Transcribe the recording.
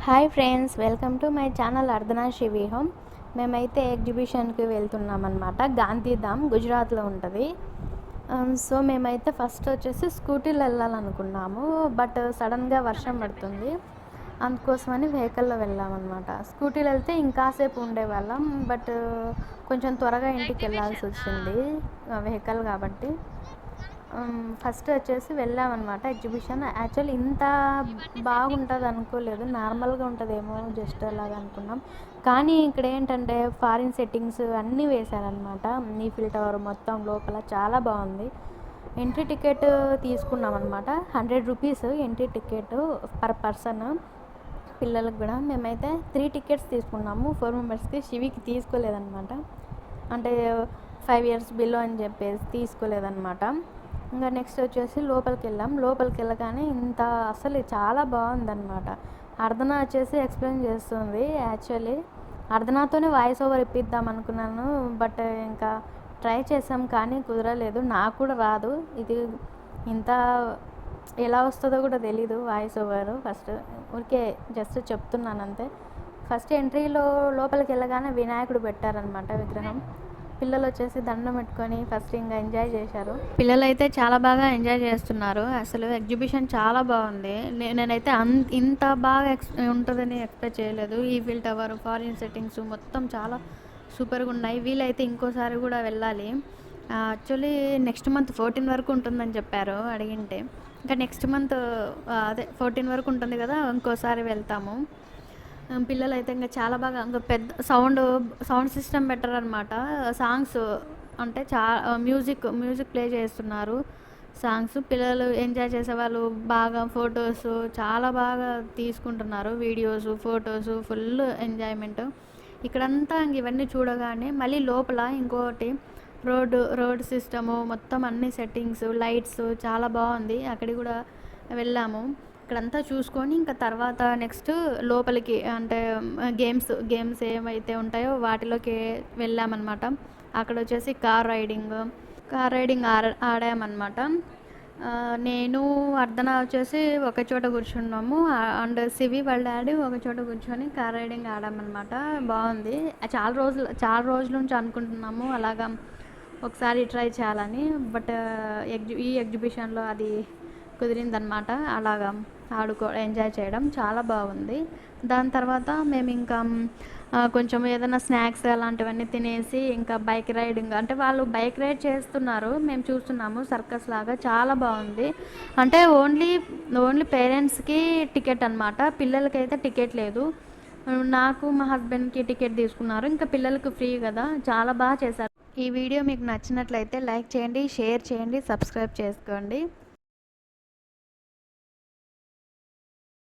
Hi friends, welcome to my channel Ardhana Shivi home. మేమైతే ఎగ్జిబిషన్కి వెళ్తున్నాం అనమాట. గాంధీధామ్ గుజరాత్లో ఉంటుంది. సో మేమైతే ఫస్ట్ వచ్చేసి స్కూటీలో వెళ్ళాలనుకున్నాము. బట్ సడన్గా వర్షం పడుతుంది, అందుకోసమని వెహికల్లో వెళ్ళామన్నమాట. స్కూటీలో వెళ్తే ఇంకాసేపు ఉండేవాళ్ళం, బట్ కొంచెం త్వరగా ఇంటికి వెళ్ళాల్సి వచ్చింది వెహికల్ కాబట్టి. ఫస్ట్ వచ్చేసి వెళ్ళామన్నమాట ఎగ్జిబిషన్. యాక్చువల్లీ ఇంత బాగుంటుంది అనుకోలేదు, నార్మల్గా ఉంటుందేమో జస్ట్ అలాగా అనుకున్నాం. కానీ ఇక్కడ ఏంటంటే ఫారిన్ సెట్టింగ్స్ అన్నీ వేశారనమాట. ఈఫిల్ టవర్ మొత్తం లోపల చాలా బాగుంది. ఎంట్రీ టికెట్ తీసుకున్నాం అనమాట. 100 rupees entry ticket per person. పిల్లలకు కూడా మేమైతే 3 టికెట్స్ తీసుకున్నాము 4 మెంబర్స్కి. శివికి తీసుకోలేదన్నమాట, అంటే 5 ఇయర్స్ బిలో అని చెప్పేసి తీసుకోలేదన్నమాట. ఇంకా నెక్స్ట్ వచ్చేసి లోపలికి వెళ్ళగానే ఇంత అసలు చాలా బాగుందన్నమాట. అర్ధన వచ్చేసి ఎక్స్ప్లెయిన్ చేస్తుంది. యాక్చువల్లీ అర్ధనాతోనే వాయిస్ ఓవర్ ఇప్పిద్దాం అనుకున్నాను, బట్ ఇంకా ట్రై చేసాం కానీ కుదరలేదు. నాకు కూడా రాదు, ఇది ఇంత ఎలా వస్తుందో కూడా తెలీదు వాయిస్ ఓవర్. ఫస్ట్ ఊరికే జస్ట్ చెప్తున్నాను అంతే. ఫస్ట్ ఎంట్రీలో లోపలికి వెళ్ళగానే వినాయకుడు పెట్టారనమాట, విగ్రహం. పిల్లలు వచ్చేసి దండం పెట్టుకొని ఫస్ట్ ఇంకా ఎంజాయ్ చేశారు. పిల్లలు అయితే చాలా బాగా ఎంజాయ్ చేస్తున్నారు. అసలు ఎగ్జిబిషన్ చాలా బాగుంది. నేనైతే ఇంత బాగా ఉంటుందని ఎక్స్పెక్ట్ చేయలేదు. ఈఫిల్ టవర్, ఫారిన్ సెట్టింగ్స్ మొత్తం చాలా సూపర్గా ఉన్నాయి. వీలైతే ఇంకోసారి కూడా వెళ్ళాలి. యాక్చువల్లీ నెక్స్ట్ మంత్ 14 వరకు ఉంటుందని చెప్పారు అడిగింటే. ఇంకా నెక్స్ట్ మంత్ అదే 14 వరకు ఉంటుంది కదా, ఇంకోసారి వెళ్తాము. పిల్లలు అయితే ఇంకా చాలా బాగా, ఇంకా పెద్ద సౌండ్ సిస్టమ్ పెట్టారనమాట. సాంగ్స్ అంటే మ్యూజిక్ ప్లే చేస్తున్నారు. సాంగ్స్ పిల్లలు ఎంజాయ్ చేసేవాళ్ళు బాగా. ఫొటోస్ చాలా బాగా తీసుకుంటున్నారు, వీడియోస్, ఫొటోస్, ఫుల్ ఎంజాయ్మెంట్. ఇక్కడంతా ఇవన్నీ చూడగానే మళ్ళీ లోపల ఇంకోటి రోడ్ సిస్టము మొత్తం అన్ని సెట్టింగ్స్, లైట్స్ చాలా బాగుంది. అక్కడికి కూడా వెళ్ళాము. ఇక్కడంతా చూసుకొని ఇంకా తర్వాత నెక్స్ట్ లోపలికి అంటే గేమ్స్ ఏమైతే ఉంటాయో వాటిలోకి వెళ్ళామన్నమాట. అక్కడ వచ్చేసి కార్ రైడింగ్ ఆడామన్నమాట. నేను అర్ధన వచ్చేసి ఒక చోట కూర్చున్నాము, అండ్ శివి వాళ్ళ డాడీ ఒక చోట కూర్చొని కార్ రైడింగ్ ఆడామన్నమాట. బాగుంది. చాలా రోజుల నుంచి అనుకుంటున్నాము అలాగా ఒకసారి ట్రై చేయాలని, బట్ ఈ ఎగ్జిబిషన్లో అది కుదిరిందనమాట. అలాగా ఎంజాయ్ చేయడం చాలా బాగుంది. దాని తర్వాత మేము ఇంకా కొంచెం ఏదైనా స్నాక్స్ అలాంటివన్నీ తినేసి ఇంకా బైక్ రైడింగ్, అంటే వాళ్ళు బైక్ రైడ్ చేస్తున్నారు, మేము చూస్తున్నాము. సర్కస్ లాగా చాలా బాగుంది. అంటే ఓన్లీ పేరెంట్స్కి టికెట్ అనమాట, పిల్లలకైతే టికెట్ లేదు. నాకు మా హస్బెండ్కి టికెట్ తీసుకున్నారు, ఇంకా పిల్లలకు ఫ్రీ కదా. చాలా బాగా చేశారు. ఈ వీడియో మీకు నచ్చినట్లయితే లైక్ చేయండి, షేర్ చేయండి, సబ్స్క్రైబ్ చేసుకోండి.